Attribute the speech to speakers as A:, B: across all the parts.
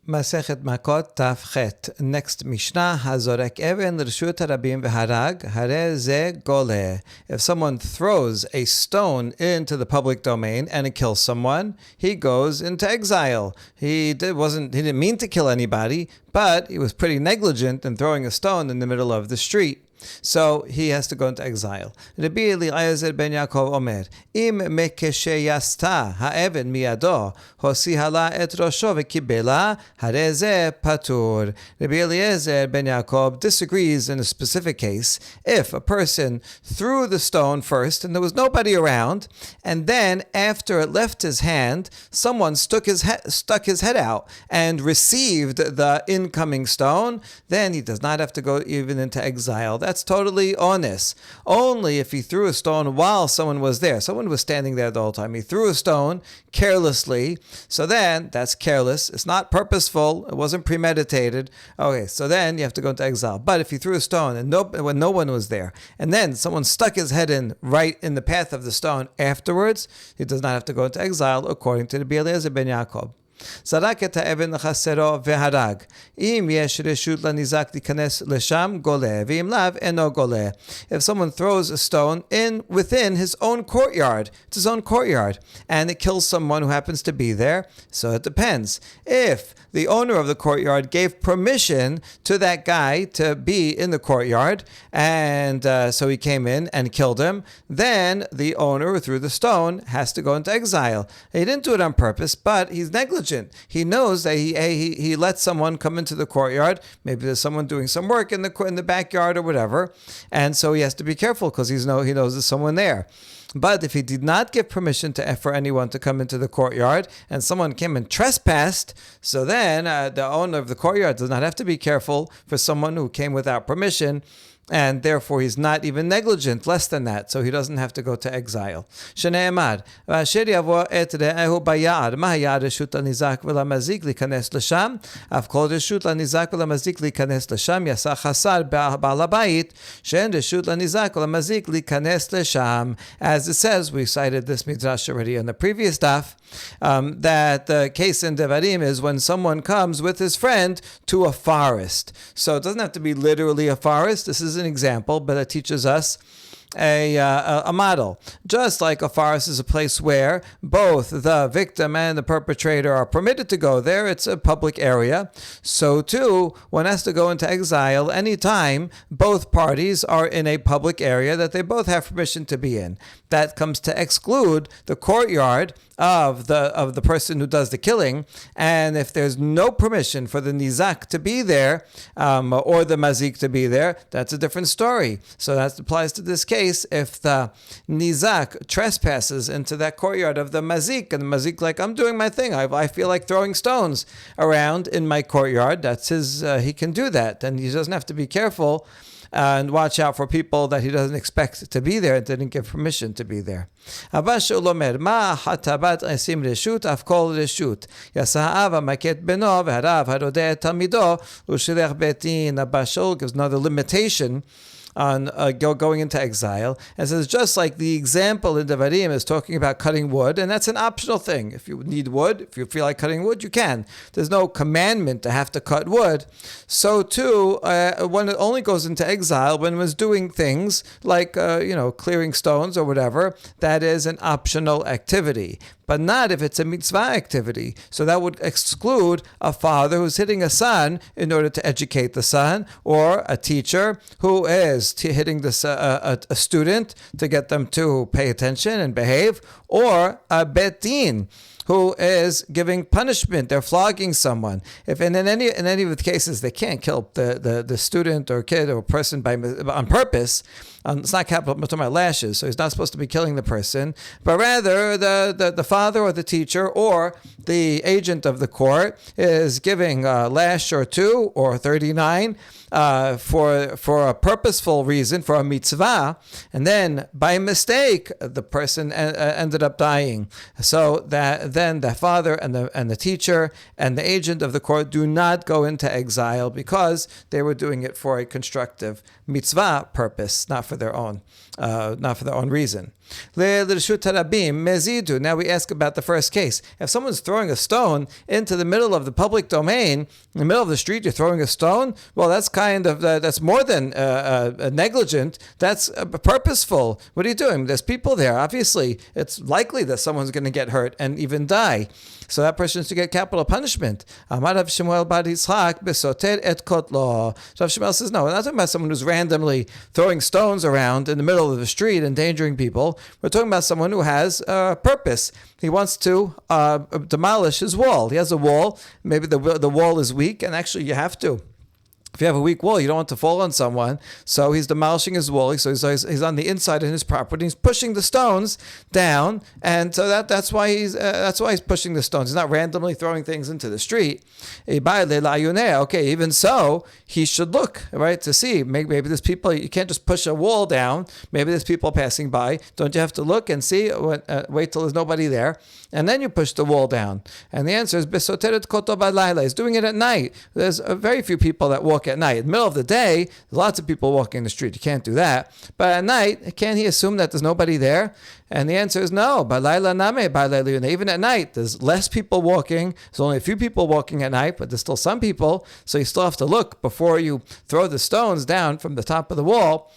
A: Masechet Makkot Taf Chet. Next Mishnah, Hazorek Even L'Rshut Harabim V'Harag Hare Ze Goleh. If someone throws a stone into the public domain and it kills someone, he goes into exile. He didn't mean to kill anybody, but he was pretty negligent in throwing a stone in the middle of the street. So he has to go into exile. Rabbi Eliezer ben Yaakov Omer, Im mekesheyasta ha'even miyado, hosihala et rosho v'kibela, hare ze patur. Rabbi Eliezer ben Yaakov disagrees in a specific case. If a person threw the stone first and there was nobody around, and then after it left his hand, someone stuck his head out and received the incoming stone, then he does not have to go even into exile. That's totally honest. Only if he threw a stone while someone was there. Someone was standing there the whole time. He threw a stone carelessly. So then, that's careless. It's not purposeful. It wasn't premeditated. Okay, so then you have to go into exile. But if he threw a stone and when no one was there, and then someone stuck his head in right in the path of the stone afterwards, he does not have to go into exile according to the Rabbi Eliezer ben Yaakov. זרק את האבן לחצרו והרג. אם יש רשות לניזק להיכנס לשם, גולה, ואם לאו, אינו גולה. If someone throws a stone within his own courtyard, it's his own courtyard, and it kills someone who happens to be there, so it depends. If the owner of the courtyard gave permission to that guy to be in the courtyard, and so he came in and killed him, then the owner who threw the stone has to go into exile. He didn't do it on purpose, but he's negligent. He knows that he let someone come into the courtyard. Maybe there's someone doing some work in the backyard or whatever, and so he has to be careful because he knows there's someone there. But if he did not give permission for anyone to come into the courtyard, and someone came and trespassed, so then the owner of the courtyard does not have to be careful for someone who came without permission, and therefore he's not even negligent, less than that, so he doesn't have to go to exile. Shne'emar, v'asher yavo et re'ehu bayar, ma hayar reshut l'nizak v'lamazik l'ikanes l'sham, af kol reshut l'nizak v'lamazik l'ikanes l'sham, yasa chasar ba'al habayit, she'en reshut l'nizak v'lamazik l'ikanes l'sham. As it says, we cited this midrash already in the previous daf, that the case in Devarim is when someone comes with his friend to a forest. So it doesn't have to be literally a forest. This is an example, but it teaches us a model. Just like a forest is a place where both the victim and the perpetrator are permitted to go there, it's a public area. So too, one has to go into exile anytime both parties are in a public area that they both have permission to be in. That comes to exclude the courtyard of the person who does the killing, and if there's no permission for the nizak to be there or the mazik to be there, that's a different story. So that applies to this case. If the nizak trespasses into that courtyard of the mazik, and the mazik like, I'm doing my thing, I feel like throwing stones around in my courtyard, that's his, he can do that, and he doesn't have to be careful and watch out for people that he doesn't expect to be there and didn't give permission to be there. Abba Shaul Omer, Ma hatabat esim reshut af kol reshut. Yasa ha'ava maket beno v'harav harodeh et talmido u'shilech betin. Abba Shaul gives another limitation on going into exile, and says just like the example in Devarim is talking about cutting wood, and that's an optional thing. If you need wood, if you feel like cutting wood, you can. There's no commandment to have to cut wood. So too, one only goes into exile when one's doing things like clearing stones or whatever. That is an optional activity, but not if it's a mitzvah activity. So that would exclude a father who's hitting a son in order to educate the son, or a teacher who is hitting a student to get them to pay attention and behave, or a bet din who is giving punishment. They're flogging someone. If in any of the cases they can't kill the student or kid or person on purpose, it's not capital, I'm talking about lashes, so he's not supposed to be killing the person, but rather the father or the teacher or the agent of the court is giving a lash or 2 or 39 for a purposeful reason, for a mitzvah, and then by mistake the person ended up dying. So that then the father and the teacher and the agent of the court do not go into exile because they were doing it for a constructive mitzvah purpose, not for their own reason. mezidu. Now we ask about the first case. If someone's throwing a stone into the middle of the public domain, in the middle of the street, you're throwing a stone. Well, that's kind of that's more than negligent. That's purposeful. What are you doing? There's people there. Obviously, it's likely that someone's going to get hurt and even die. So that person is to get capital punishment. Amar Rav Shmuel bar Yitzchak besoter et kotlo. So Rav Shmuel says, no, we're not talking about someone who's randomly throwing stones around in the middle of the street, endangering people. We're talking about someone who has a purpose. He wants to demolish his wall. He has a wall. Maybe the wall is weak, and actually you have to. If you have a weak wall, you don't want to fall on someone. So he's demolishing his wall. So he's on the inside of his property. He's pushing the stones down, and so that's why he's pushing the stones. He's not randomly throwing things into the street. Okay, even so, he should look, right, to see maybe there's people. You can't just push a wall down. Maybe there's people passing by. Don't you have to look and see? Wait till there's nobody there, and then you push the wall down. And the answer is besoteret koto balayla. He's doing it at night. There's very few people that walk at night. In the middle of the day, there's lots of people walking in the street. You can't do that. But at night, can he assume that there's nobody there? And the answer is no. Even at night, there's less people walking. There's only a few people walking at night, but there's still some people. So you still have to look before you throw the stones down from the top of the wall.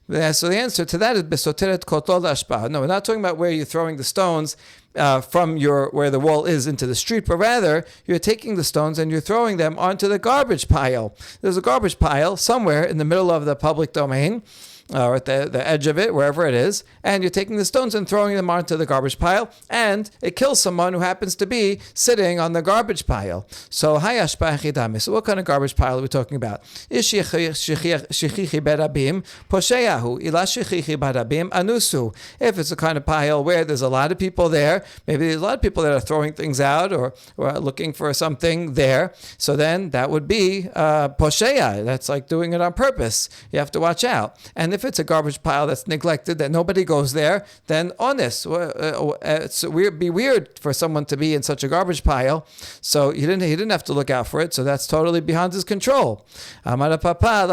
A: So the answer to that is besoteret kotol ashpa. No, we're not talking about where you're throwing the stones from where the wall is into the street, but rather you're taking the stones and you're throwing them onto the garbage pile. There's a garbage pile somewhere in the middle of the public domain, or at the edge of it, wherever it is, and you're taking the stones and throwing them onto the garbage pile, and it kills someone who happens to be sitting on the garbage pile. So, so what kind of garbage pile are we talking about? If it's a kind of pile where there's a lot of people there, maybe there's a lot of people that are throwing things out or looking for something there, so then that would be posheya. That's like doing it on purpose. You have to watch out. And if it's a garbage pile that's neglected, that nobody goes there, then honest. It'd be weird for someone to be in such a garbage pile. So he didn't have to look out for it. So that's totally beyond his control. So Papa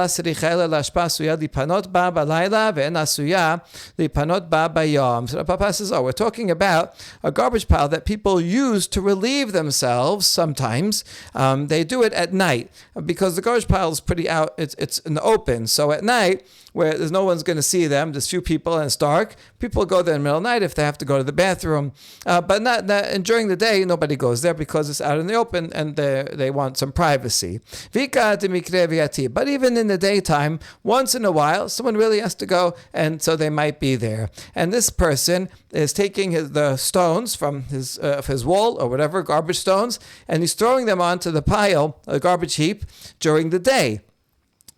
A: says, we're talking about a garbage pile that people use to relieve themselves sometimes. They do it at night because the garbage pile is pretty out. It's in the open. So at night, where there's no one's going to see them, there's few people and it's dark, people go there in the middle of the night if they have to go to the bathroom. But not and during the day, nobody goes there because it's out in the open and they want some privacy. But even in the daytime, once in a while, someone really has to go, and so they might be there. And this person is taking the stones from his wall or whatever, garbage stones, and he's throwing them onto the pile, a garbage heap, during the day.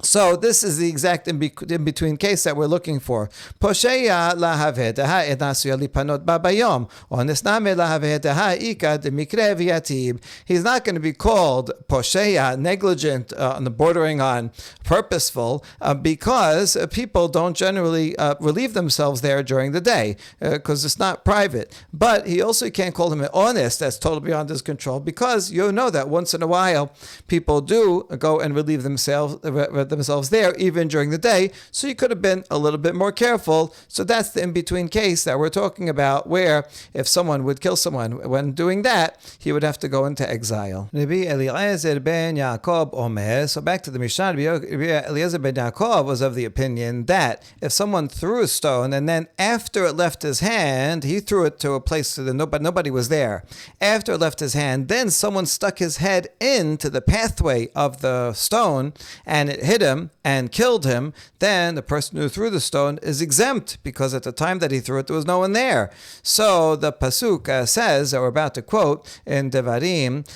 A: So this is the exact in-between case that we're looking for. Posheya lahavedaha ednasuya lipanot babayom. Onesname lahavedaha ika demikre v'yatib. He's not going to be called posheya, negligent, on the bordering on purposeful, because people don't generally relieve themselves there during the day, because it's not private. But he also can't call him honest. That's totally beyond his control, because you know that once in a while people do go and relieve themselves there even during the day, so you could have been a little bit more careful. So that's the in-between case that we're talking about, where if someone would kill someone, when doing that, he would have to go into exile. Rabbi Eliezer ben Yaakov Omer. So back to the Mishnah, Rabbi Eliezer ben Yaakov was of the opinion that if someone threw a stone and then after it left his hand, he threw it to a place that nobody was there. After it left his hand, then someone stuck his head into the pathway of the stone and it hit him and killed him, then the person who threw the stone is exempt, because at the time that he threw it, there was no one there. So the pasuk says, that we're about to quote in Devarim,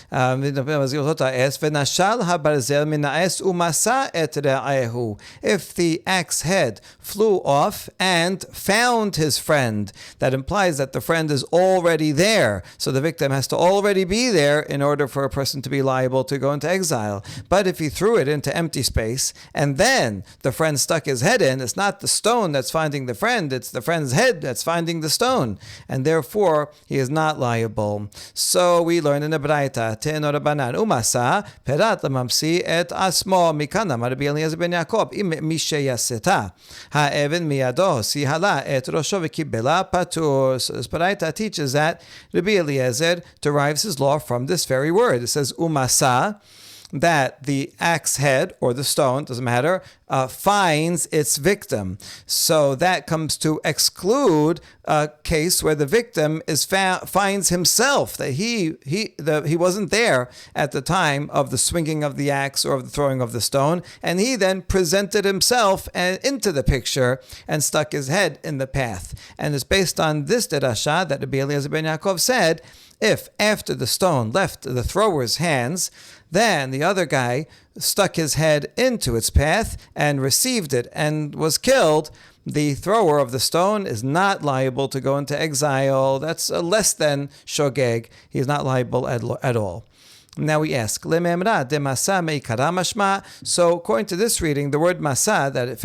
A: if the axe head flew off and found his friend, that implies that the friend is already there. So the victim has to already be there in order for a person to be liable to go into exile. But if he threw it into empty space, axe, and then the friend stuck his head in, it's not the stone that's finding the friend, it's the friend's head that's finding the stone, and therefore he is not liable. So we learn in the Braita, Te'eno Rabbanan, Umasa, Perat Lamamsi et Asmo Mikana, Rabbi Eliezer ben Yaakov, Im Mishe Yaseta, Ha'even Miyado, Sihala et Rosho V'kibela Patur. So this Braita teaches that Rabbi Eliezer derives his law from this very word. It says Umasa, that the axe head or the stone, doesn't matter, finds its victim. So that comes to exclude a case where the victim finds himself, that he wasn't there at the time of the swinging of the axe or of the throwing of the stone, and he then presented himself into the picture and stuck his head in the path. And it's based on this derasha that Rabbi Eliezer ben Yaakov said, if after the stone left the thrower's hands, then the other guy stuck his head into its path and received it and was killed, the thrower of the stone is not liable to go into exile. That's less than shogeg. He is not liable at all. Now we ask, Lememra de masa meikara mashma. So according to this reading, the word masa that it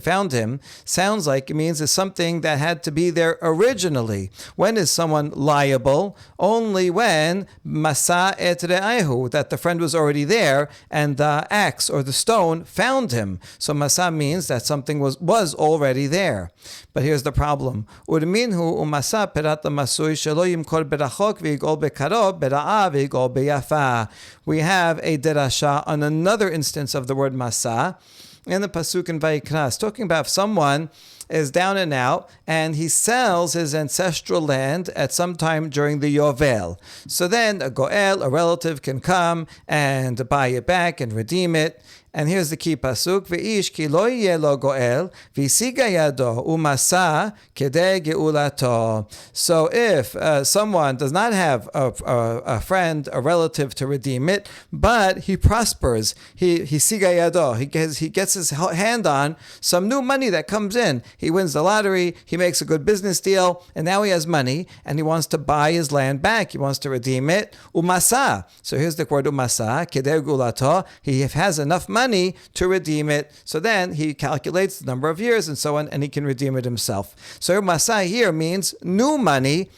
A: found him sounds like it means it's something that had to be there originally. When is someone liable? Only when masa et re'ahu, that the friend was already there and the axe or the stone found him. So masa means that something was already there. But here's the problem. Urminhu umasa perat lamasui shelo yimkor berachok v'yigol bekarov bera'a v'yigol beyafa. We have a derasha on another instance of the word masa in the pasuk in Vayikra, talking about if someone is down and out and he sells his ancestral land at some time during the Yovel. So then a goel, a relative, can come and buy it back and redeem it. And here's the key pasuk: V'ish ki lo yeh lo goel, v'isiga yado umasa kedei geulato. So if someone does not have a friend, a relative to redeem it, but he prospers, he siga yado, he gets his hand on some new money that comes in. He wins the lottery, he makes a good business deal, and now he has money, and he wants to buy his land back. He wants to redeem it. Umasa. So here's the word umasa kedei geulato. He has enough money to redeem it. So then he calculates the number of years and so on, and he can redeem it himself. So Masai here means new money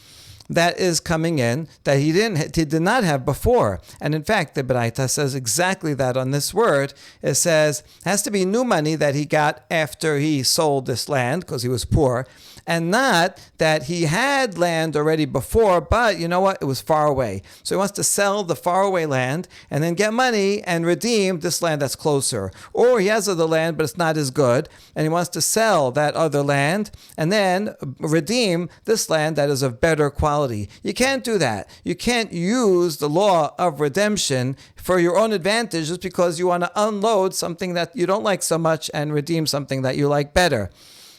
A: that is coming in that he did not have before. And in fact, the Braita says exactly that on this word. It says it has to be new money that he got after he sold this land because he was poor, and not that he had land already before, but you know what? It was far away. So he wants to sell the faraway land and then get money and redeem this land that's closer. Or he has other land, but it's not as good, and he wants to sell that other land and then redeem this land that is of better quality. You can't do that. You can't use the law of redemption for your own advantage just because you want to unload something that you don't like so much and redeem something that you like better.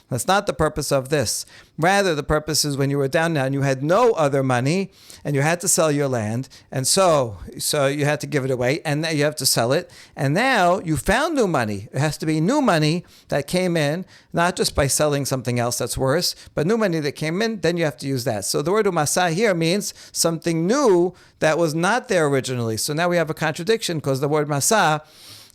A: That's not the purpose of this. Rather, the purpose is when you were down now and you had no other money and you had to sell your land, and so you had to give it away, and now you have to sell it, and now you found new money. It has to be new money that came in, not just by selling something else that's worse, but new money that came in, then you have to use that. So the word umasa here means something new that was not there originally. So now we have a contradiction because the word masa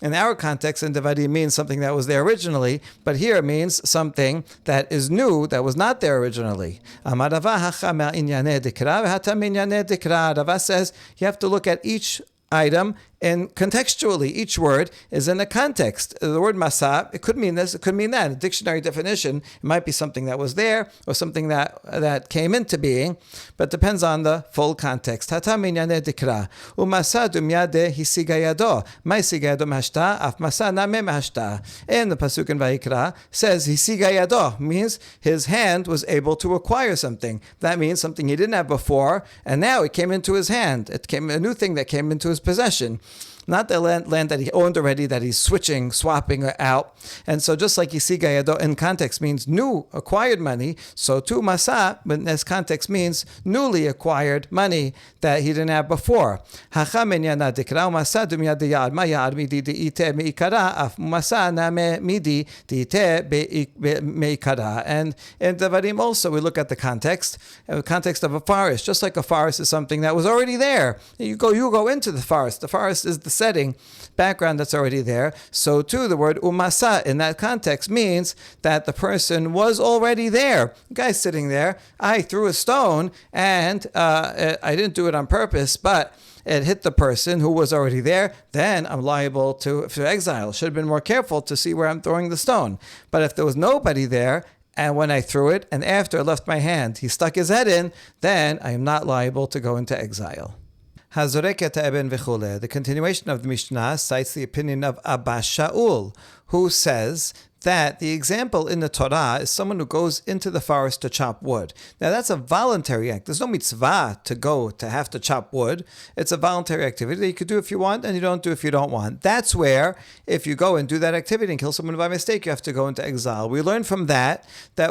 A: in our context in Devarim means something that was there originally, but here it means something that is new that was not there originally. Rava says you have to look at each item and contextually. Each word is in a context. The word masa, it could mean this, it could mean that. A dictionary definition, it might be something that was there or something that came into being, but depends on the full context. Hata minyane dikra. Umasa dumyade hisiga yado. Ma hisiga yado mahashta, af masa name mahashta. And the pasuk in Vayikra says hisiga yado, means his hand was able to acquire something. That means something he didn't have before, and now it came into his hand. It came a new thing that came into his possession. Not the land that he owned already that he's swapping out. And so just like Yisiga Yado in context means new acquired money, so too Masa in this context means newly acquired money that he didn't have before. And in Devarim also we look at the context of a forest. Just like a forest is something that was already there. You go into the forest. The forest is the setting, background that's already there. So too, the word umasa in that context means that the person was already there. The guy's sitting there. I threw a stone, and I didn't do it on purpose, but it hit the person who was already there, then I'm liable to exile. Should have been more careful to see where I'm throwing the stone. But if there was nobody there, and when I threw it, and after I left my hand, he stuck his head in, then I am not liable to go into exile. The continuation of the Mishnah cites the opinion of Abba Shaul, who says that the example in the Torah is someone who goes into the forest to chop wood. Now that's a voluntary act. There's no mitzvah to have to chop wood. It's a voluntary activity that you could do if you want and you don't do if you don't want. That's where if you go and do that activity and kill someone by mistake, you have to go into exile. We learn from that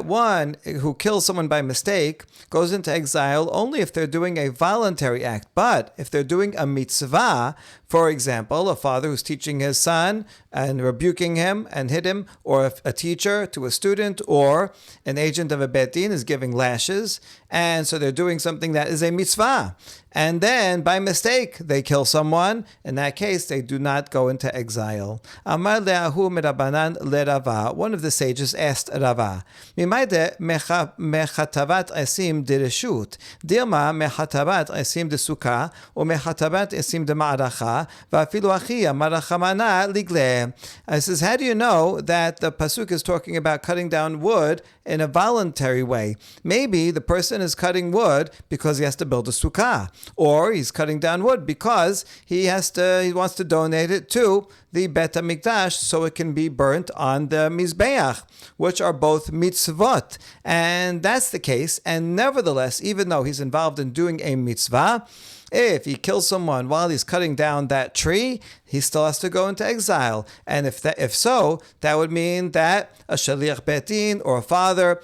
A: one who kills someone by mistake goes into exile only if they're doing a voluntary act. But if they're doing a mitzvah, for example, a father who's teaching his son and rebuking him and hit him, or a teacher to a student, or an agent of a bet din is giving lashes, and so they're doing something that is a mitzvah. And then, by mistake, they kill someone. In that case, they do not go into exile. Amar le'ahu merabanan le'rava. One of the sages asked Rava, Mimayde mechatavat esim direshut, dilma mechatavat esim de sukkah, or mechatavat esim de ma'aracha, va'afilu achia marachamana ligle. It says, how do you know that the pasuk is talking about cutting down wood in a voluntary way? Maybe the person is cutting wood because he has to build a sukkah, or he's cutting down wood because he wants to donate it to the Bet HaMikdash so it can be burnt on the Mizbeach, which are both mitzvot. And that's the case. And nevertheless, even though he's involved in doing a mitzvah, if he kills someone while he's cutting down that tree, he still has to go into exile. And if so, that would mean that a shaliach bet din or a father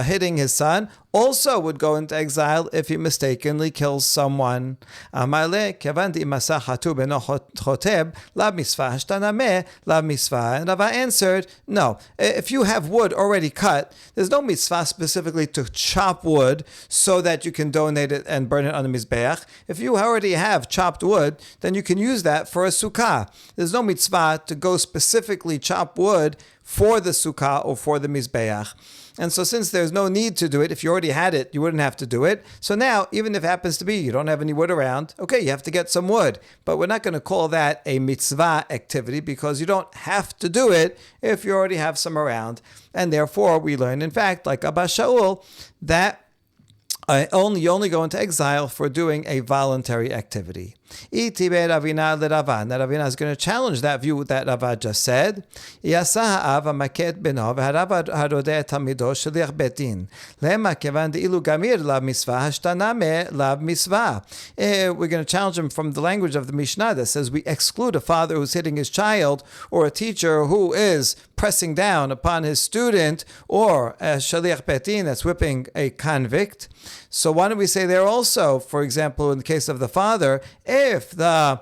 A: hitting his son also would go into exile if he mistakenly kills someone. And Rava answered, no. If you have wood already cut, there's no mitzvah specifically to chop wood so that you can donate it and burn it on the Mizbeach. If you already have chopped wood, then you can use that for a sukkah. There's no mitzvah to go specifically chop wood for the sukkah or for the Mizbeach. And so since there's no need to do it, if you already had it, you wouldn't have to do it. So now, even if it happens to be you don't have any wood around, okay, you have to get some wood. But we're not going to call that a mitzvah activity because you don't have to do it if you already have some around. And therefore, we learn, in fact, like Abba Shaul, that you only go into exile for doing a voluntary activity. Now Ravina is going to challenge that view that Rava just said. We're going to challenge him from the language of the Mishnah that says we exclude a father who's hitting his child, or a teacher who is pressing down upon his student, or a shaliach bet din that's whipping a convict. So why don't we say there also, for example, in the case of the father, if the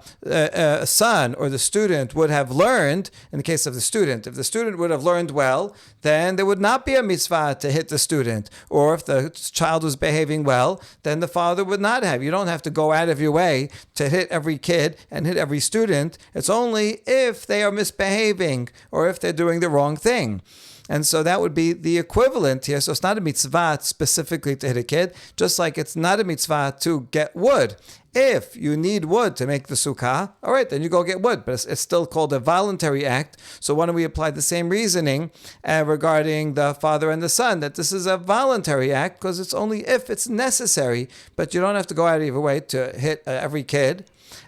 A: son or the student would have learned, in the case of the student, if the student would have learned well, then there would not be a mitzvah to hit the student. Or if the child was behaving well, then the father would not have. You don't have to go out of your way to hit every kid and hit every student. It's only if they are misbehaving or if they're doing the wrong thing. And so that would be the equivalent here. So it's not a mitzvah specifically to hit a kid, just like it's not a mitzvah to get wood. If you need wood to make the sukkah, all right, then you go get wood. But it's still called a voluntary act. So why don't we apply the same reasoning regarding the father and the son, that this is a voluntary act because it's only if it's necessary, but you don't have to go out of your way to hit every kid.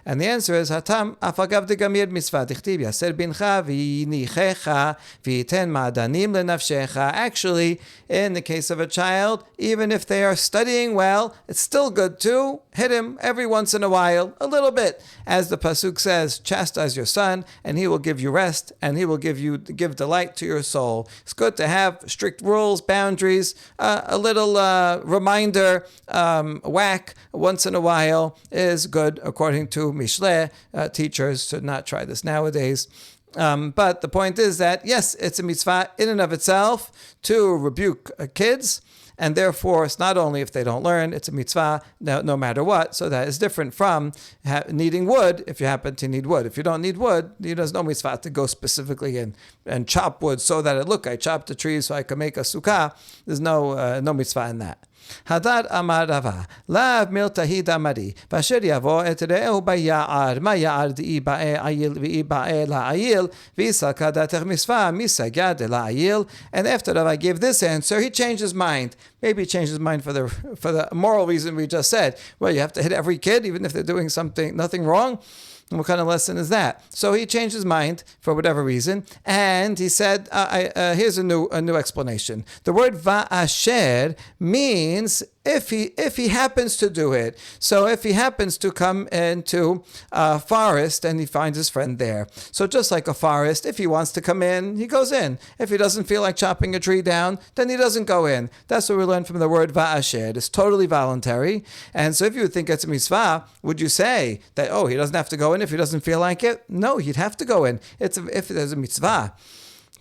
A: And the answer is, Hatam afagav de gamir mitzvah dichtiv yaser bincha v'yinichecha v'yiten ma'adanim lenafshecha. Actually, in the case of a child, even if they are studying well, it's still good to hit him every once in a while, a little bit. As the pasuk says, chastise your son, and he will give you rest, and he will give delight to your soul. It's good to have strict rules, boundaries, a little reminder, whack once in a while is good, according to Mishle. Teachers should not try this nowadays. But the point is that, yes, it's a mitzvah in and of itself to rebuke kids, and therefore it's not only if they don't learn, it's a mitzvah no matter what. So that is different from needing wood if you happen to need wood. If you don't need wood, there's no mitzvah to go specifically and chop wood so that I chopped the tree so I can make a sukkah. There's no mitzvah in that. Hadad amar Rava, lav miltahi damari, vasher yavo et re'ehu baya'ar, ma ya'ar di'i ba'e ayil vi'i ba'e la'ayil, v'isal kadatech misvah, misagad la'ayil. And after Rava gave this answer, he changed his mind. Maybe he changed his mind for the moral reason we just said. Well, you have to hit every kid, even if they're doing nothing wrong. What kind of lesson is that? So he changed his mind for whatever reason, and he said, "Here's a new explanation. The word va'asher means if he happens to do it. So if he happens to come into a forest and he finds his friend there. So just like a forest, if he wants to come in, he goes in. If he doesn't feel like chopping a tree down, then he doesn't go in. That's what we learned from the word va'asher. It's totally voluntary. And so if you would think it's a mitzvah, would you say that, he doesn't have to go in if he doesn't feel like it? No, he'd have to go in. If there's a mitzvah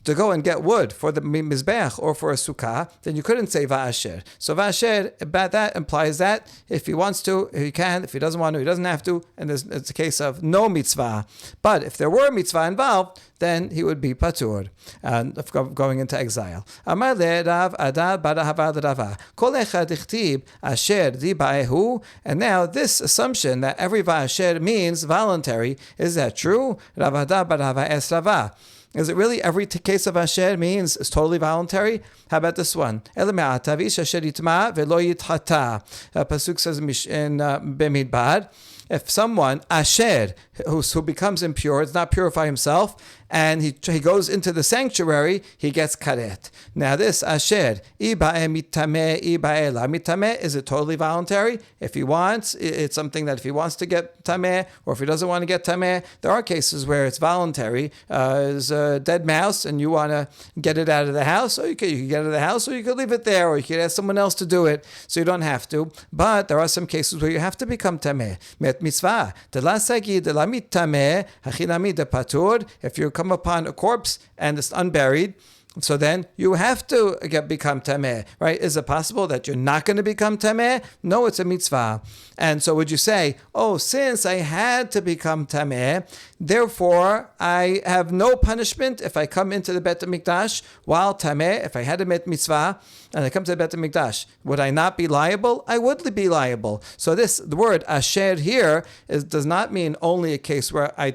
A: to go and get wood for the mizbeach or for a sukkah, then you couldn't say va'asher. So va'asher, that implies that if he wants to, he can. If he doesn't want to, he doesn't have to. And it's a case of no mitzvah. But if there were a mitzvah involved, then he would be patur, of going into exile. Amar le Rav Adar bar Havad Rava, kol echad ichtib asher di ba'ehu. And now this assumption that every va'asher means voluntary, is that true? Rav Adar bar Hava es Rava. Is it really every case of asher means it's totally voluntary? How about this one? Pasuk says in Bemidbar, if someone, asher, who becomes impure, does not purify himself, and he goes into the sanctuary, he gets karet. Now this asher, mitame, is it totally voluntary? If he wants, it's something that if he wants to get tameh, or if he doesn't want to get tameh, there are cases where it's voluntary. There's a dead mouse, and you want to get it out of the house, so you can get it out of the house, or you could leave it there, or you could ask someone else to do it, so you don't have to. But there are some cases where you have to become tameh. Met mitzvah. If you come upon a corpse and it's unburied, so then you have to become tameh, right? Is it possible that you're not going to become tameh? No, it's a mitzvah. And so would you say, since I had to become tameh, therefore I have no punishment if I come into the Bet HaMikdash while tameh, if I had a mitzvah and I come to the Bet HaMikdash, would I not be liable? I would be liable. So the word asher here does not mean only a case where I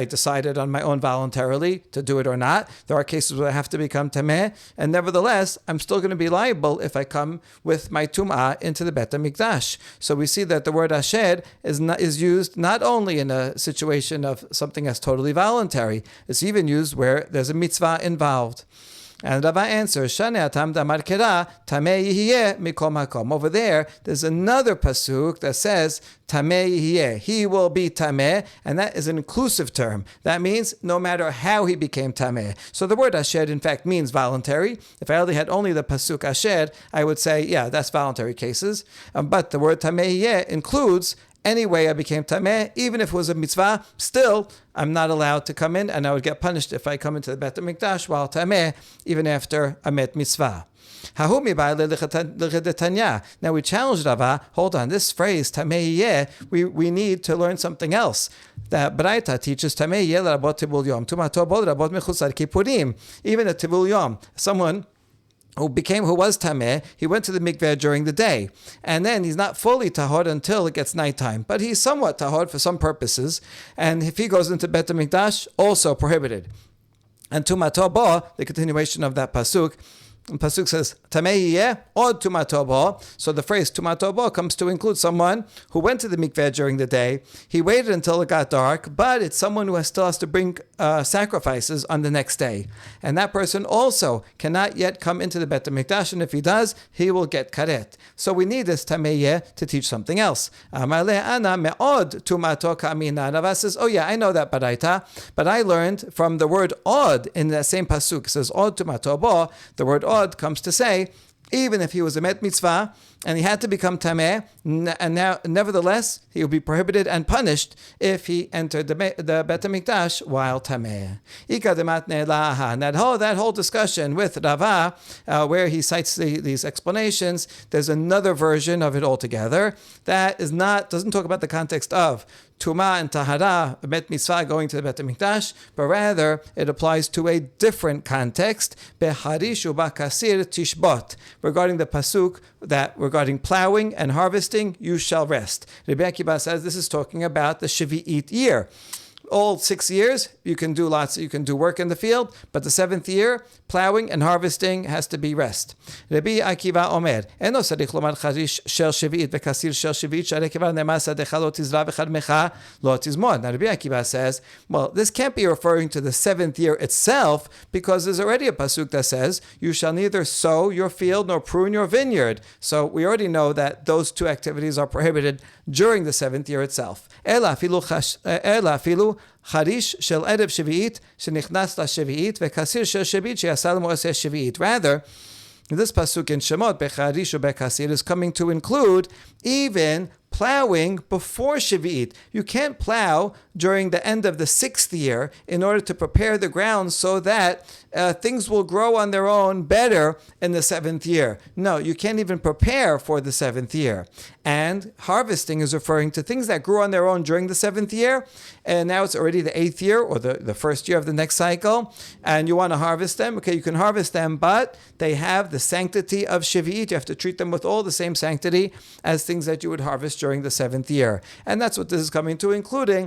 A: decided on my own voluntarily to do it or not. There are cases where I have to become tameh, and nevertheless, I'm still going to be liable if I come with my tum'ah into the Bet HaMikdash. So we see that the word asher is used not only in a situation of something that's totally voluntary, it's even used where there's a mitzvah involved. And Rava answers, over there, there's another pasuk that says, Tameh yihiyeh, he will be tameh, and that is an inclusive term. That means no matter how he became tameh. So the word asher, in fact, means voluntary. If I had only the pasuk asher, I would say, that's voluntary cases. But the word tameh yihiyeh includes any way I became tameh, even if it was a mitzvah, still, I'm not allowed to come in, and I would get punished if I come into the Bet HaMikdash while tameh, even after a met mitzvah. Now we challenged Rava, hold on, this phrase, tameh yeh, we need to learn something else. The Braita teaches tameh yeh l'rabot tivul yom, tumato bo l'rabot mechusar kippurim. Even a tivul yom, someone who was tameh, he went to the mikveh during the day, and then he's not fully tahor until it gets nighttime, but he's somewhat tahor for some purposes, and if he goes into Bet HaMikdash, also prohibited. And tumato bo, the continuation of that pasuk, the pasuk says, Tameh yeh od tumato bo. So the phrase tumato bo comes to include someone who went to the mikveh during the day. He waited until it got dark, but it's someone who still has to bring sacrifices on the next day. And that person also cannot yet come into the Bet HaMikdash, and if he does, he will get karet. So we need this Tameh yeh to teach something else. Amar le ana me'od tumato ka'amina. Rava says, I know that baraita, but I learned from the word od in that same pasuk. It says od tumato bo. The word od comes to say, even if he was a met mitzvah and he had to become tameh, and now nevertheless he would be prohibited and punished if he entered the Bet HaMikdash while tameh. And that whole discussion with Rava, where he cites these explanations, there's another version of it altogether that doesn't talk about the context of Tuma and Tahara, Bet Mitzvah going to the Bet HaMikdash, but rather it applies to a different context, Beharish Ubakasir Tishbot, regarding the pasuk that regarding plowing and harvesting, you shall rest. Rabbi Akiva says this is talking about the Shavuot year. All 6 years, you can do work in the field, but the 7th year, plowing and harvesting has to be rest. Rabbi Akiva Omer, Eno sarich lomar charish shel shvi'it v'kasir shel shvi'it sharei kivar ne'emar sadecha lo tizra v'chadmecha lo tizmon. Now Rabbi Akiva says, well, this can't be referring to the 7th year itself, because there's already a pasuk that says, you shall neither sow your field nor prune your vineyard. So we already know that those two activities are prohibited during the 7th year itself. Ela afilu Charish shel erev shvi'it shenichnas la shvi'it v'kasir shel shvi'it sheyasa l'moaseh shvi'it. Rather, this pasuk in Shemot, becharish ubekasir, is coming to include even plowing before Shavuot. You can't plow during the end of the 6th year in order to prepare the ground so that things will grow on their own better in the 7th year. No, you can't even prepare for the 7th year. And harvesting is referring to things that grew on their own during the 7th year, and now it's already the 8th year or the first year of the next cycle, and you want to harvest them. Okay, you can harvest them, but they have the sanctity of Shavuot. You have to treat them with all the same sanctity as things that you would harvest during the 7th year. And that's what this is coming to include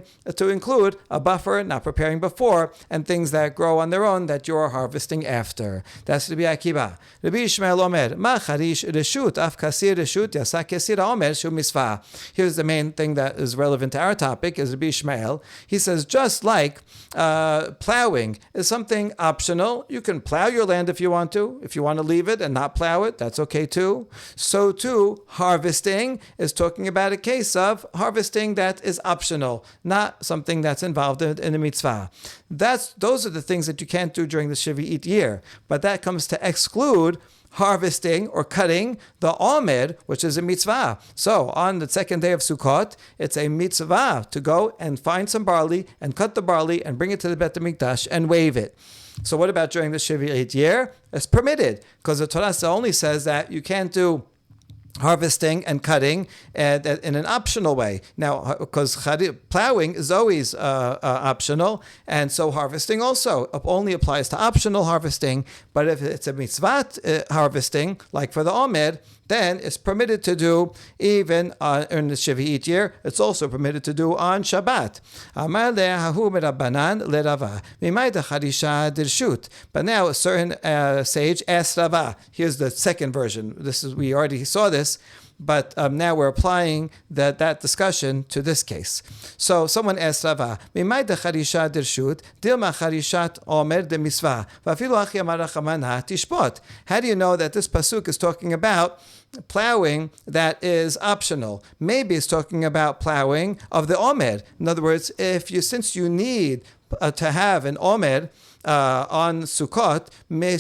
A: a buffer, not preparing before, and things that grow on their own that you're harvesting after. That's Rabbi Akiva. Rabbi Ishmael Omer, Ma charish reshut, af kasir reshut, yasa kesir omer shu misvah. Here's the main thing that is relevant to our topic, is Rabbi Ishmael. He says, just like plowing is something optional, you can plow your land if you want to. If you want to leave it and not plow it, that's okay too. So too, harvesting is talking about a case of harvesting that is optional, not something that's involved in a mitzvah. Those are the things that you can't do during the Shavuot year, but that comes to exclude harvesting or cutting the Omer, which is a mitzvah. So on the 2nd day of Sukkot, it's a mitzvah to go and find some barley and cut the barley and bring it to the Bet HaMikdash and wave it. So what about during the Shavuot year? It's permitted, because the Torah only says that you can't do harvesting and cutting in an optional way. Now, because plowing is always optional, and so harvesting also only applies to optional harvesting. But if it's a mitzvah harvesting, like for the Omer, then it's permitted to do even in the Shavuot year. It's also permitted to do on Shabbat. But now a certain sage asked Rava. Here's the second version. We already saw this, but now we're applying that discussion to this case. So someone asked Rava, how do you know that this pasuk is talking about plowing that is optional? Maybe it's talking about plowing of the Omer. In other words, since you need to have an Omer on Sukkot,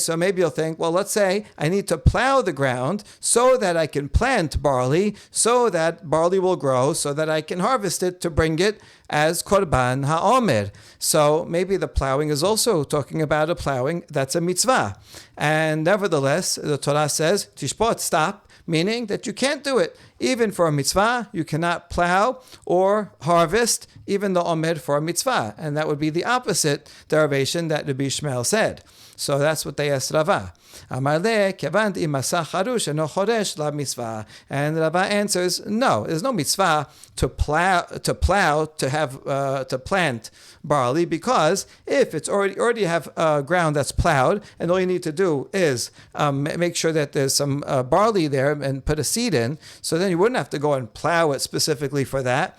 A: so maybe you'll think, well, let's say I need to plow the ground so that I can plant barley, so that barley will grow, so that I can harvest it to bring it as Korban HaOmer. So maybe the plowing is also talking about a plowing that's a mitzvah. And nevertheless, the Torah says, Tishpot, stop, meaning that you can't do it. Even for a mitzvah, you cannot plow or harvest even the Omer for a mitzvah. And that would be the opposite derivation that Rabbi Ishmael said. So that's what they asked Rava. And Rava answers, no, there's no mitzvah to plant barley, because if it's already have ground that's plowed, and all you need to do is make sure that there's some barley there and put a seed in, so then you wouldn't have to go and plow it specifically for that.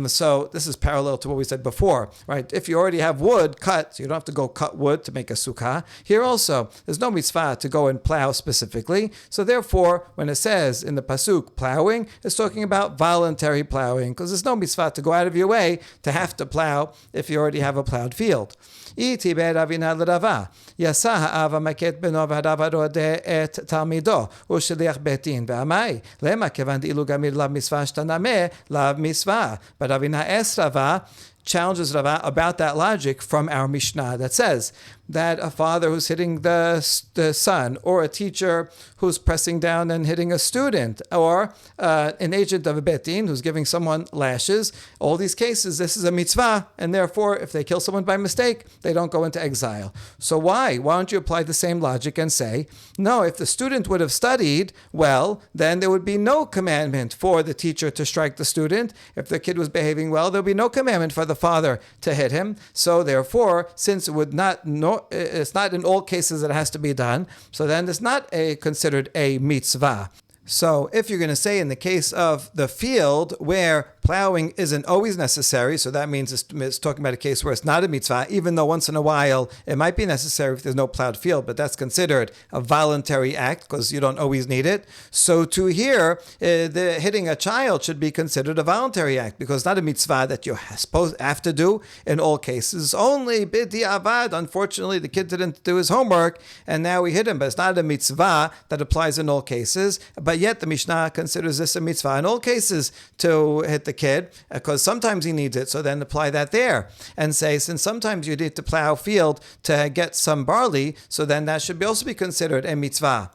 A: So this is parallel to what we said before, right? If you already have wood cut, so you don't have to go cut wood to make a sukkah. Here also, there's no mitzvah to go and plow specifically. So therefore, when it says in the pasuk plowing, it's talking about voluntary plowing, because there's no mitzvah to go out of your way to have to plow if you already have a plowed field. Itiber Ravina l'Rava. Yasa ha'ava Makkot beno v'harav rodeh et talmido u'shliach betin ve'amai lema kevan de'ilu gamir lav mitzvah shtanameh lav mitzvah. But Ravina asked Rava, challenges Rava about that logic from our Mishnah that says that a father who's hitting the son, or a teacher who's pressing down and hitting a student, or an agent of a betin who's giving someone lashes, all these cases, this is a mitzvah, and therefore, if they kill someone by mistake, they don't go into exile. So why? Why don't you apply the same logic and say, no, if the student would have studied well, then there would be no commandment for the teacher to strike the student. If the kid was behaving well, there would be no commandment for the father to hit him. So therefore, since it would not it's not in all cases that it has to be done, so then it's not considered a mitzvah. So if you're going to say in the case of the field where plowing isn't always necessary, so that means it's talking about a case where it's not a mitzvah, even though once in a while it might be necessary if there's no plowed field, but that's considered a voluntary act because you don't always need it. So to here, the hitting a child should be considered a voluntary act because it's not a mitzvah that you have to do in all cases. Only bidi avad, unfortunately the kid didn't do his homework and now we hit him, but it's not a mitzvah that applies in all cases. But yet the Mishnah considers this a mitzvah in all cases to hit the kid, because sometimes he needs it, so then apply that there and say, since sometimes you need to plow field to get some barley, so then that should also be considered a mitzvah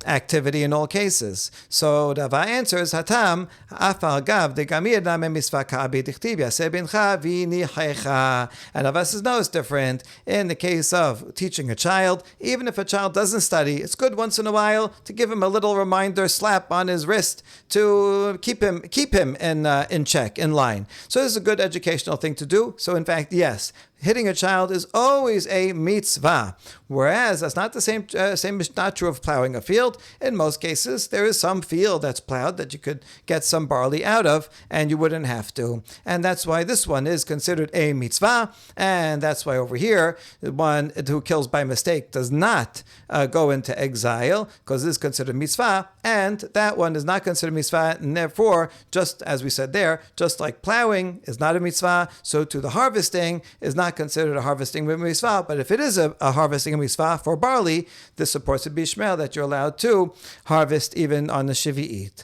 A: activity in all cases. So Rava answers, Hatam, afal gav de gamir name mitzvah ka'abi dichtiv yaseh bincha v'nichecha. And Rava says, no, it's different. In the case of teaching a child, even if a child doesn't study, it's good once in a while to give him a little reminder slap on his wrist to keep him in check, in line. So this is a good educational thing to do. So in fact, yes, hitting a child is always a mitzvah, whereas that's not the same not true of plowing a field. In most cases, there is some field that's plowed that you could get some barley out of, and you wouldn't have to. And that's why this one is considered a mitzvah, and that's why over here, the one who kills by mistake does not go into exile, because it is considered mitzvah, and that one is not considered mitzvah, and therefore, just as we said there, just like plowing is not a mitzvah, so to the harvesting is not considered a harvesting mitzvah. But if it is a harvesting mitzvah for barley, this supports the bishmel that you're allowed to harvest even on the Shivi'it.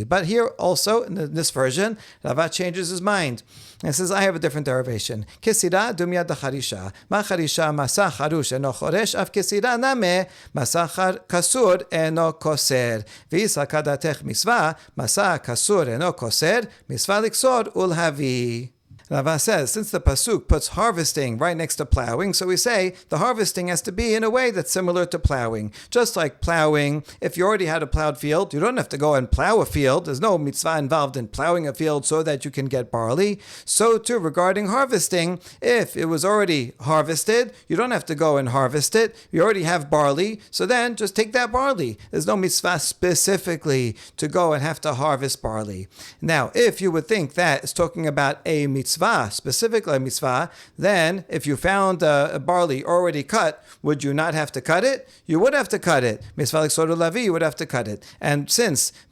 A: But here also, in this version, Rava changes his mind and says, I have a different derivation. Kesira dumya dacharisha. Ma charisha masa charush eno choresh, av kesira name masa kasur eno koser. V'isa kadatech misva, masa kasur eno koser, misva liksor ulhavi. Rava says, since the pasuk puts harvesting right next to plowing, so we say the harvesting has to be in a way that's similar to plowing. Just like plowing, if you already had a plowed field, you don't have to go and plow a field. There's no mitzvah involved in plowing a field so that you can get barley. So too, regarding harvesting, if it was already harvested, you don't have to go and harvest it. You already have barley, so then just take that barley. There's no mitzvah specifically to go and have to harvest barley. Now, if you would think that it's talking about a mitzvah, specifically a mitzvah, then if you found a barley already cut, would you not have to cut it? You would have to cut it. Mitzvah l'ksor lavi, you would have to cut it. And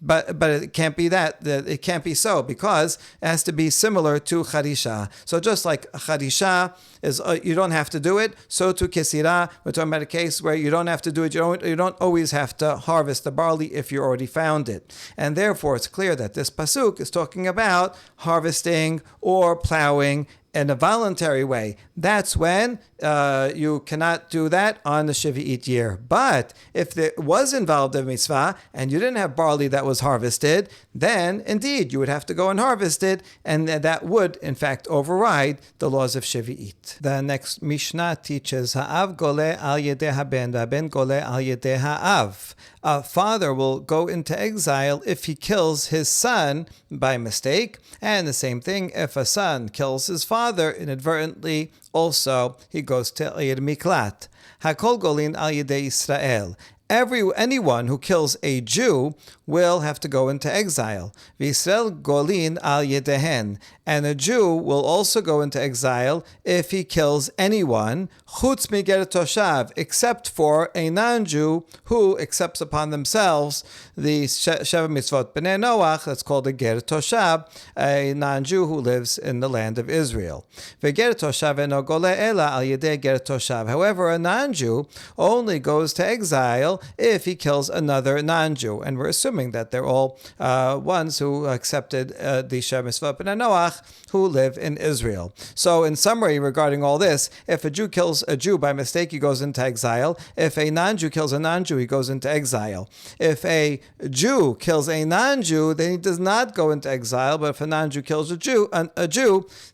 A: but it can't be that, it can't be so, because it has to be similar to charisha. So just like charisha is, you don't have to do it, so to kesira, we're talking about a case where you don't have to do it, you don't always have to harvest the barley if you already found it. And therefore it's clear that this pasuk is talking about harvesting or plowing in a voluntary way. That's when you cannot do that on the Shivi'it year. But if it was involved in mitzvah and you didn't have barley that was harvested, then indeed you would have to go and harvest it, and that would in fact override the laws of Shivi'it. The next Mishnah teaches Ha'av gole al yedeh haben, v'haben gole al yedeh ha'av. A father will go into exile if he kills his son by mistake, and the same thing if a son kills his father inadvertently, also he goes to Ir Miklat. Hakol golin al yedei Israel. anyone who kills a Jew will have to go into exile. V'Yisrael golin al yedehen, and a Jew will also go into exile if he kills anyone, chutz miger toshav, except for a non-Jew who accepts upon themselves the Sheva Mitzvot B'nei Noach, that's called a ger toshav, a non-Jew who lives in the land of Israel. V'ger toshav eno gole ela al yedei ger toshav. However, a non-Jew only goes to exile if he kills another non-Jew, and we're assuming that they're all ones who accepted the Sheva Mitzvot B'nei Noach, who live in Israel. So in summary regarding all this, if a Jew kills a Jew by mistake, he goes into exile. If a non-Jew kills a non-Jew, he goes into exile. If a Jew kills a non-Jew, then he does not go into exile. But if a non-Jew kills a Jew,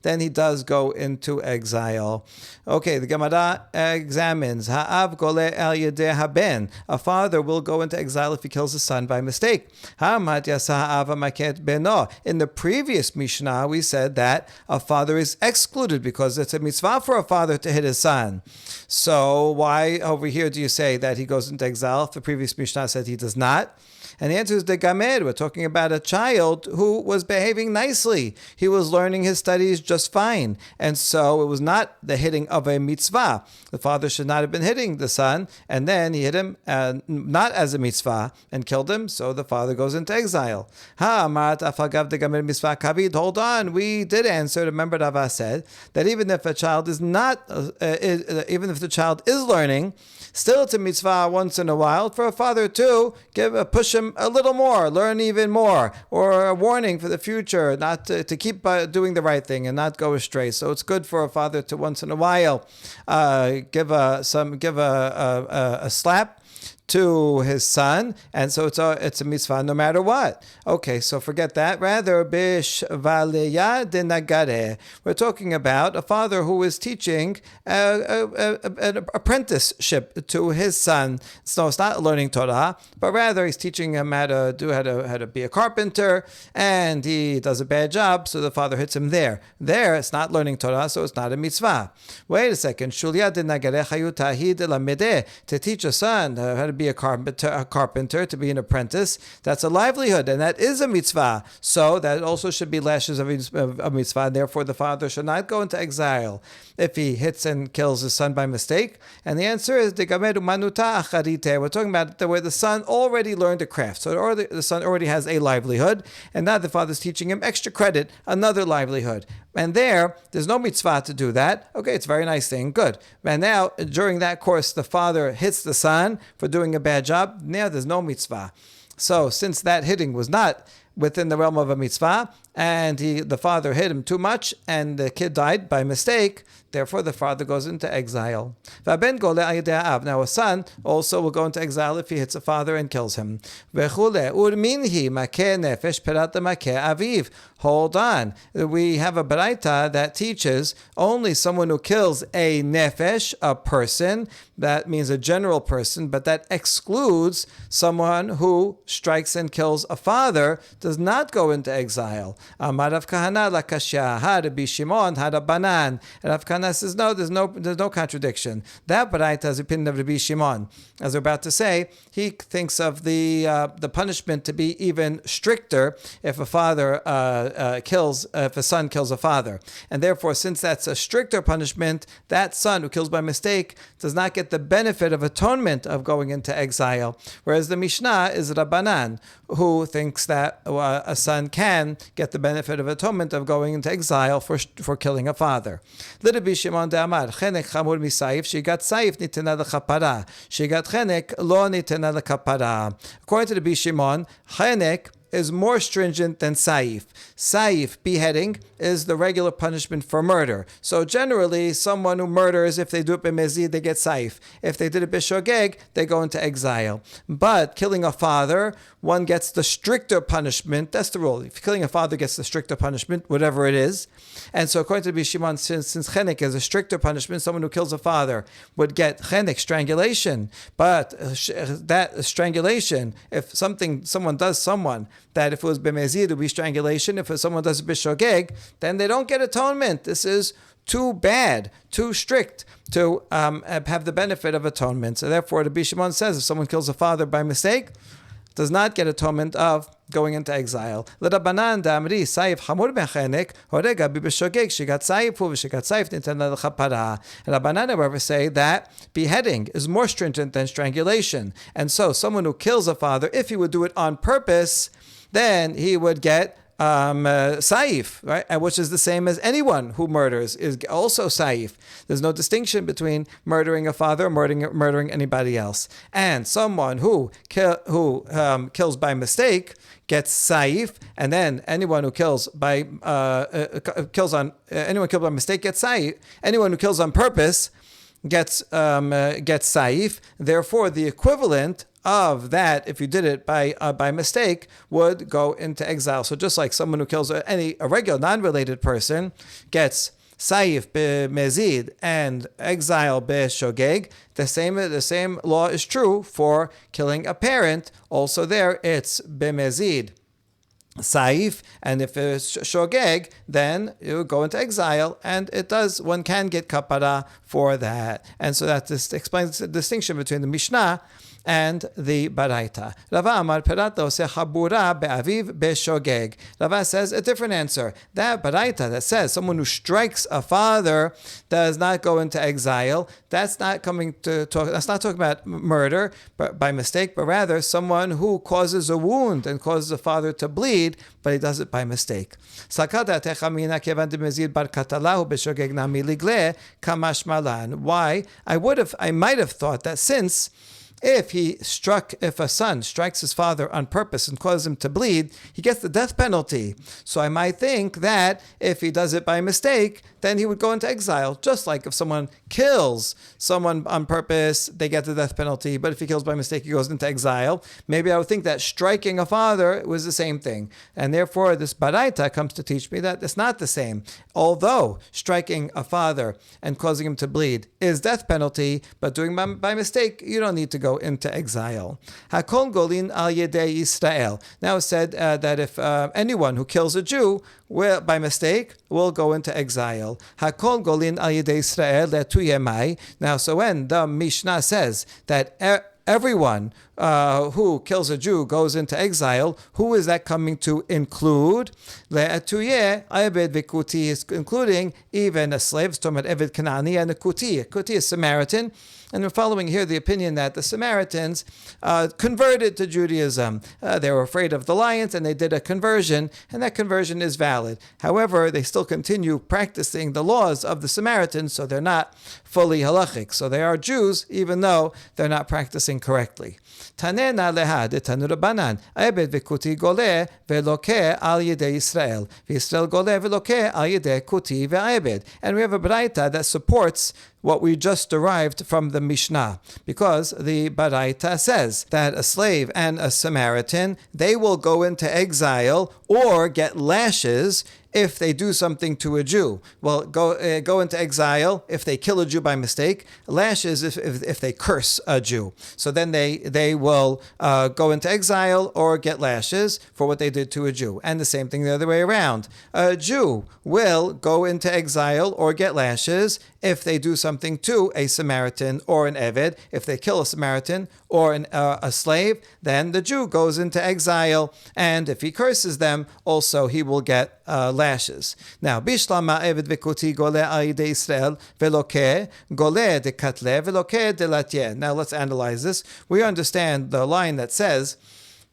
A: then he does go into exile. Okay, the Gemara examines ha'av gole el yedei haben. A father will go into exile if he kills his son by mistake. Ha'amat yasa ha'ava maket beno. In the previous Mishnah, we said that a father is excluded because it's a mitzvah for a father to hit his son. So why over here do you say that he goes into exile if the previous Mishnah said he does not? And the answer is the gamer. We're talking about a child who was behaving nicely. He was learning his studies just fine. And so it was not the hitting of a mitzvah. The father should not have been hitting the son, and then he hit him not as a mitzvah and killed him, so the father goes into exile. Hold on, we did answer. Remember Rava said that even if a child is not, even if the child is learning, still it's a mitzvah once in a while for a father to push him a little more, learn even more, or a warning for the future, not to keep doing the right thing and not go astray. So it's good for a father to once in a while give a slap to his son, and so it's a mitzvah no matter what. Okay, so forget that. Rather, bishvaleya denagare. We're talking about a father who is teaching an apprenticeship to his son. So it's not learning Torah, but rather he's teaching him how to be a carpenter, and he does a bad job, so the father hits him there. There, it's not learning Torah, so it's not a mitzvah. Wait a second. Shulya denagare chayutahi delamedeh. To teach a son how to be a carpenter, to be an apprentice, that's a livelihood, and that is a mitzvah. So that also should be lashes of a mitzvah, and therefore the father should not go into exile if he hits and kills his son by mistake. And the answer is we're talking about where the son already learned a craft, so the son already has a livelihood, and now the father's teaching him extra credit, another livelihood. And there's no mitzvah to do that. Okay, it's a very nice thing, good. And now, during that course, the father hits the son for doing a bad job. Now there's no mitzvah. So since that hitting was not within the realm of a mitzvah, and the father hit him too much, and the kid died by mistake, therefore the father goes into exile. Now a son also will go into exile if he hits a father and kills him. Hold on. We have a baraita that teaches only someone who kills a nefesh, a person, that means a general person, but that excludes someone who strikes and kills a father, does not go into exile. Amar Rav Kahana lakashya, ha Rabbi Shimon, ha Rabbanan. And Rav Kahana says, no, there's no contradiction. That baraita is the opinion of Rabbi Shimon. As we're about to say, he thinks of the punishment to be even stricter if a father if a son kills a father. And therefore, since that's a stricter punishment, that son who kills by mistake does not get the benefit of atonement of going into exile. Whereas the Mishnah is Rabbanan, who thinks that a son can get the benefit of atonement of going into exile for killing a father. L'Rabbi Shimon de'amar, chenek chamur misayif, shegat sayif nitena l'chapara, shegat chenek lo nitena l'kapara. According to Rabbi Shimon, chenek is more stringent than saif. Saif, beheading, is the regular punishment for murder. So generally, someone who murders, if they do it b'mezid, they get saif. If they did it b'shogeg, they go into exile. But killing a father, one gets the stricter punishment. That's the rule. If killing a father gets the stricter punishment, whatever it is. And so according to Bishimon, since chenek is a stricter punishment, someone who kills a father would get chenek, strangulation. But that strangulation, if someone does someone, that if it was b'mezid, it would be strangulation. If someone does b'shogeg, then they don't get atonement. This is too bad, too strict to have the benefit of atonement. So therefore, Rabbi Shimon says if someone kills a father by mistake, does not get atonement of going into exile. L'Rabbanan da'amri saif hamur mechenek horega b'beshogeg shegat saifu v'shegat saif nitana l'chapara. Rabbanan, however, say that beheading is more stringent than strangulation, and so someone who kills a father, if he would do it on purpose, then he would get saif, right? Which is the same as anyone who murders is also saif. There's no distinction between murdering a father or murdering anybody else. And someone who kills by mistake gets saif, and then anyone who kills by anyone killed by mistake gets saif. Anyone who kills on purpose gets saif. Therefore, the equivalent of that, if you did it by mistake, would go into exile. So just like someone who kills a regular non-related person gets saif b'mezid and exile b'shogeg, the same law is true for killing a parent. Also there, it's b'mezid saif, and if it's shogeg, then you go into exile, and one can get kapara for that. And so that explains the distinction between the Mishnah and the Baraita. Rava Amar Perato se Habura be'aviv be'shogeg. Rava says a different answer. That Baraita that says someone who strikes a father does not go into exile, that's not talking about murder by mistake, but rather someone who causes a wound and causes a father to bleed, but he does it by mistake. Why? I might have thought that since if a son strikes his father on purpose and causes him to bleed, he gets the death penalty. So I might think that if he does it by mistake, then he would go into exile. Just like if someone kills someone on purpose, they get the death penalty. But if he kills by mistake, he goes into exile. Maybe I would think that striking a father was the same thing. And therefore, this Baraita comes to teach me that it's not the same. Although striking a father and causing him to bleed is death penalty, but doing by mistake, you don't need to go into exile. Hakol golin al yedei Israel. Now it said that if anyone who kills a Jew by mistake will go into exile. Hakol golin al yedei Israel letuyemai. Now, so when the Mishnah says that everyone who kills a Jew goes into exile, who is that coming to include? Le'atuye Eved v'kuti is including even a slave, Tomer Eved Kanani, and a kuti. A kuti is Samaritan. And we're following here the opinion that the Samaritans converted to Judaism. They were afraid of the lions and they did a conversion, and that conversion is valid. However, they still continue practicing the laws of the Samaritans, so they're not fully halachic. So they are Jews, even though they're not practicing correctly. Tanena leha de Tanu Rabbanan, Ebed v'kuti goleh ve'lokeh al yedei Yisrael, v'Yisrael goleh ve'lokeh al yedei kuti ve'ebed. And we have a Baraita that supports what we just derived from the Mishnah, because the Baraita says that a slave and a Samaritan, they will go into exile or get lashes if they do something to a Jew. Well, go into exile if they kill a Jew by mistake. Lashes if they curse a Jew. So then they will go into exile or get lashes for what they did to a Jew. And the same thing the other way around. A Jew will go into exile or get lashes if they do something to a Samaritan or an Eved. If they kill a Samaritan or a slave, then the Jew goes into exile, and if he curses them, also he will get lashes. Now, Bishlama Eved v'kuti goleh al yedei Israel velokeh goleh de katleh velokeh de latye. Now let's analyze this. We understand the line that says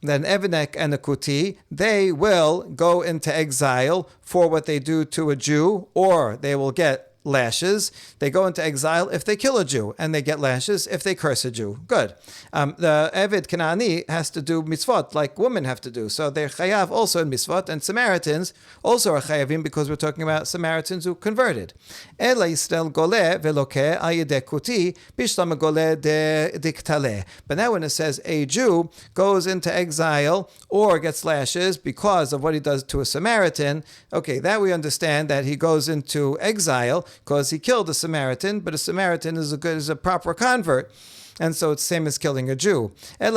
A: that an Evenek and a Kuti, they will go into exile for what they do to a Jew, or they will get lashes. They go into exile if they kill a Jew, and they get lashes if they curse a Jew. Good. The Eved Kanani has to do mitzvot like women have to do. So they're chayav also in mitzvot, and Samaritans also are chayavim because we're talking about Samaritans who converted. Ela Yisrael goleh velokeh al yedei kuti bishlam goleh de diktaleh. But now when it says a Jew goes into exile or gets lashes because of what he does to a Samaritan, okay, that we understand that he goes into exile because he killed a Samaritan, but a Samaritan is a proper convert. and so it's same as killing a Jew. But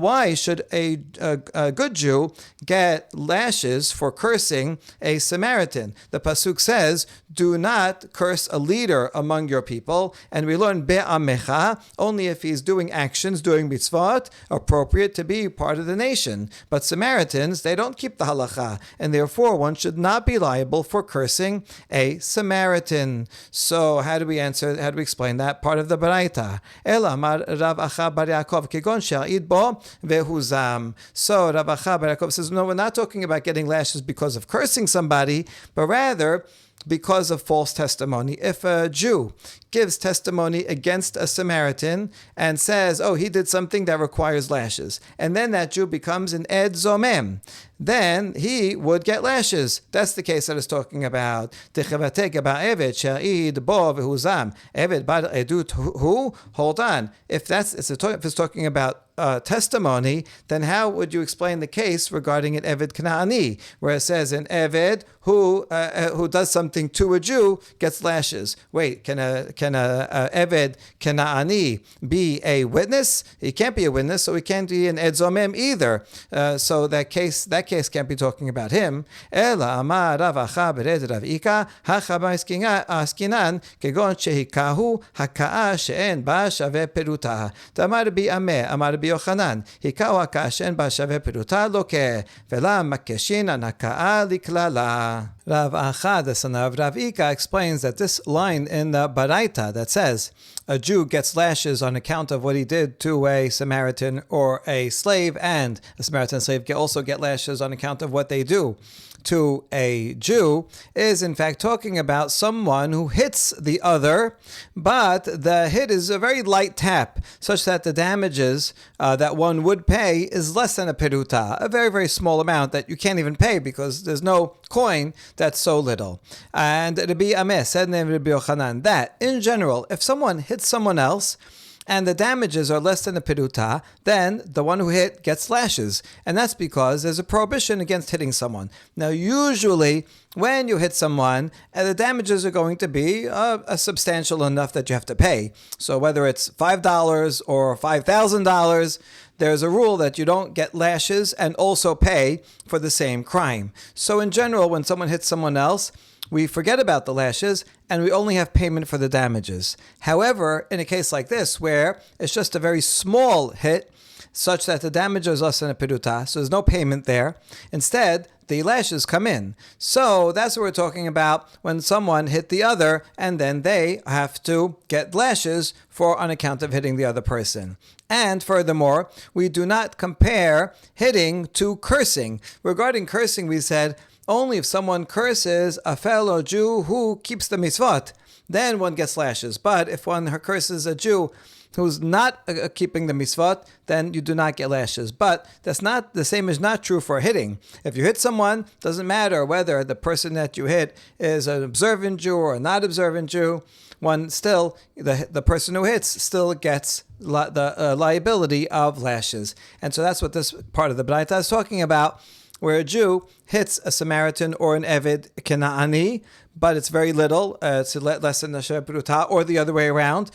A: why should a good Jew get lashes for cursing a Samaritan? The pasuk says, "Do not curse a leader among your people," and we learn be'amecha only if he's doing actions, doing mitzvot appropriate to be part of the nation. But Samaritans, they don't keep the halacha, and therefore one should not be liable for cursing a Samaritan. So how do we explain that part of the Baraita? Ela amar Rav Acha bar Yaakov kegon she'id bo vehuzam. So Rav Acha bar Yaakov says, no, we're not talking about getting lashes because of cursing somebody, but rather because of false testimony. If a Jew gives testimony against a Samaritan and says, oh, he did something that requires lashes, and then that Jew becomes an Ed Zomem, then he would get lashes. That's the case that is talking about. Hold on. If it's talking about testimony, then how would you explain the case regarding an Eved Kanaani, where it says an Eved who does something to a Jew gets lashes? Wait, can a Eved Kanaani be a witness? He can't be a witness, so he can't be an Ed Zomem either. So that case can't be talking about him. Ela amar Rav Acha bered Rav Ika hachaba askinan kegon shehikahu haka'a she'en ba shaveh peruta. Tamar bi ameh amar bi Yochanan hikahu haka'a she'en ba shaveh peruta loke vela makeshin anaka'a liklala. Rav Acha, the son of Rav Ika, explains that this line in the Baraita that says a Jew gets lashes on account of what he did to a Samaritan or a slave, and a Samaritan slave can also get lashes on account of what they do to a Jew, is in fact talking about someone who hits the other, but the hit is a very light tap, such that the damages that one would pay is less than a peruta, a very, very small amount that you can't even pay because there's no coin that's so little. And Rabbi Ameh said in Rabbi Yochanan that, in general, if someone hits someone else, and the damages are less than a peruta, then the one who hit gets lashes. And that's because there's a prohibition against hitting someone. Now, usually, when you hit someone, the damages are going to be substantial enough that you have to pay. So whether it's $5 or $5,000, there's a rule that you don't get lashes and also pay for the same crime. So in general, when someone hits someone else, we forget about the lashes and we only have payment for the damages. However, in a case like this, where it's just a very small hit, such that the damage is less than a peruta, so there's no payment there, instead, the lashes come in. So that's what we're talking about when someone hit the other and then they have to get lashes on account of hitting the other person. And furthermore, we do not compare hitting to cursing. Regarding cursing, we said, only if someone curses a fellow Jew who keeps the mitzvot, then one gets lashes. But if one curses a Jew who's not keeping the mitzvot, then you do not get lashes. But that's not the same is not true for hitting. If you hit someone, doesn't matter whether the person that you hit is an observant Jew or a not observant Jew, one still, the person who hits still gets the liability of lashes. And so that's what this part of the Braita is talking about, where a Jew hits a Samaritan or an Eved Kena'ani, but it's very little, it's less than a Sheperuta, or the other way around,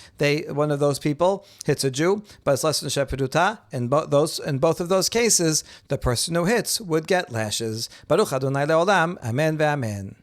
A: one of those people hits a Jew, but it's less than a Sheperuta. In both of those cases, the person who hits would get lashes. Baruch Adonai Le'olam, Amen ve'amen.